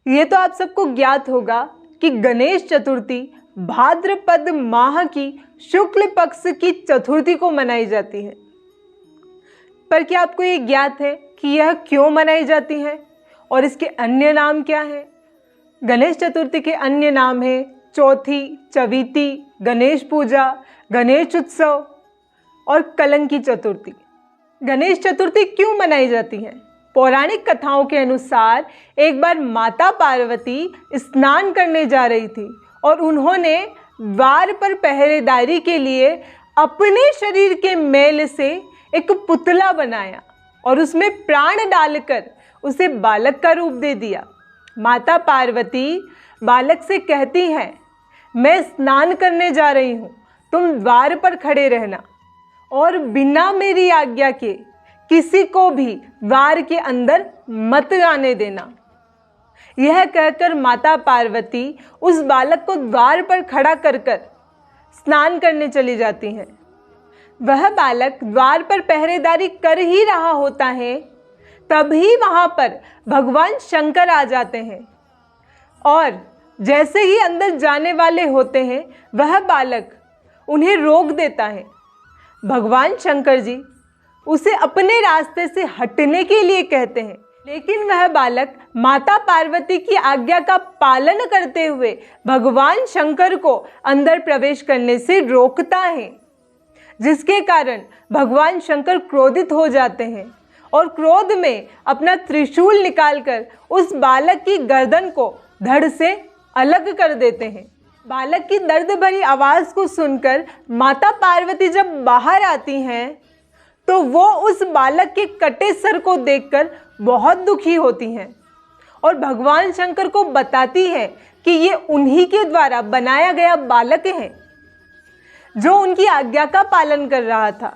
ये तो आप सबको ज्ञात होगा कि गणेश चतुर्थी भाद्रपद माह की शुक्ल पक्ष की चतुर्थी को मनाई जाती है। पर क्या आपको ये ज्ञात है कि यह क्यों मनाई जाती है और इसके अन्य नाम क्या हैं? गणेश चतुर्थी के अन्य नाम हैं चौथी, चविती, गणेश पूजा, गणेश उत्सव और कलंकी चतुर्थी। गणेश चतुर्थी क्यों मनाई जाती है? पौराणिक कथाओं के अनुसार एक बार माता पार्वती स्नान करने जा रही थी और उन्होंने द्वार पर पहरेदारी के लिए अपने शरीर के मैल से एक पुतला बनाया और उसमें प्राण डालकर उसे बालक का रूप दे दिया। माता पार्वती बालक से कहती हैं, मैं स्नान करने जा रही हूँ, तुम द्वार पर खड़े रहना और बिना मेरी आज्ञा के किसी को भी द्वार के अंदर मत आने देना। यह कहकर माता पार्वती उस बालक को द्वार पर खड़ा कर स्नान करने चली जाती हैं। वह बालक द्वार पर पहरेदारी कर ही रहा होता है, तभी वहां पर भगवान शंकर आ जाते हैं और जैसे ही अंदर जाने वाले होते हैं वह बालक उन्हें रोक देता है। भगवान शंकर जी उसे अपने रास्ते से हटने के लिए कहते हैं, लेकिन वह बालक माता पार्वती की आज्ञा का पालन करते हुए भगवान शंकर को अंदर प्रवेश करने से रोकता है, जिसके कारण भगवान शंकर क्रोधित हो जाते हैं और क्रोध में अपना त्रिशूल निकालकर उस बालक की गर्दन को धड़ से अलग कर देते हैं। बालक की दर्द भरी आवाज़ को सुनकर माता पार्वती जब बाहर आती हैं तो वो उस बालक के कटे सर को देखकर बहुत दुखी होती हैं और भगवान शंकर को बताती हैं कि ये उन्हीं के द्वारा बनाया गया बालक है जो उनकी आज्ञा का पालन कर रहा था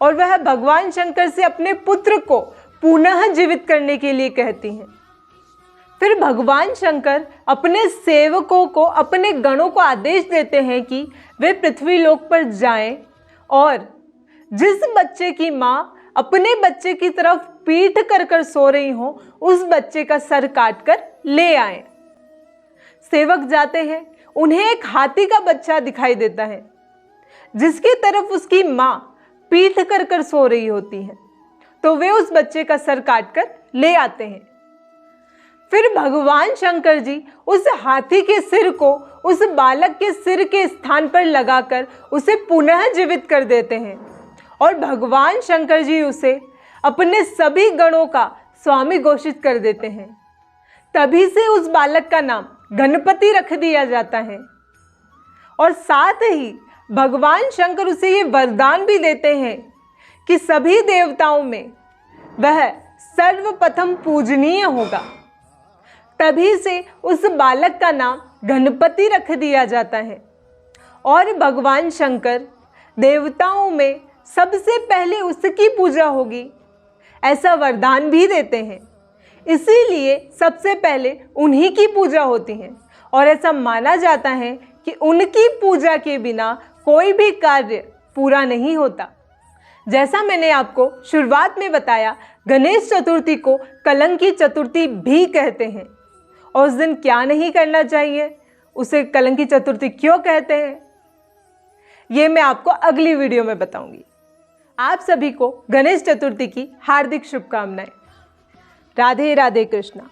और वह भगवान शंकर से अपने पुत्र को पुनः जीवित करने के लिए कहती हैं। फिर भगवान शंकर अपने सेवकों को, अपने गणों को आदेश देते हैं कि वे पृथ्वी लोक पर जाएं और जिस बच्चे की माँ अपने बच्चे की तरफ पीठ कर सो रही हो उस बच्चे का सर काटकर ले आए। सेवक जाते हैं, उन्हें एक हाथी का बच्चा दिखाई देता है जिसकी तरफ उसकी माँ पीठ कर सो रही होती है, तो वे उस बच्चे का सर काटकर ले आते हैं। फिर भगवान शंकर जी उस हाथी के सिर को उस बालक के सिर के स्थान पर लगाकर उसे पुनः जीवित कर देते हैं और भगवान शंकर जी उसे अपने सभी गणों का स्वामी घोषित कर देते हैं। तभी से उस बालक का नाम गणपति रख दिया जाता है और साथ ही भगवान शंकर उसे ये वरदान भी देते हैं कि सभी देवताओं में वह सर्वप्रथम पूजनीय होगा। तभी से उस बालक का नाम गणपति रख दिया जाता है और भगवान शंकर देवताओं में सबसे पहले उसकी पूजा होगी ऐसा वरदान भी देते हैं। इसीलिए सबसे पहले उन्हीं की पूजा होती है और ऐसा माना जाता है कि उनकी पूजा के बिना कोई भी कार्य पूरा नहीं होता। जैसा मैंने आपको शुरुआत में बताया, गणेश चतुर्थी को कलंकी चतुर्थी भी कहते हैं और उस दिन क्या नहीं करना चाहिए, उसे कलंकी चतुर्थी क्यों कहते हैं, ये मैं आपको अगली वीडियो में बताऊंगी। आप सभी को गणेश चतुर्थी की हार्दिक शुभकामनाएं। राधे राधे कृष्णा।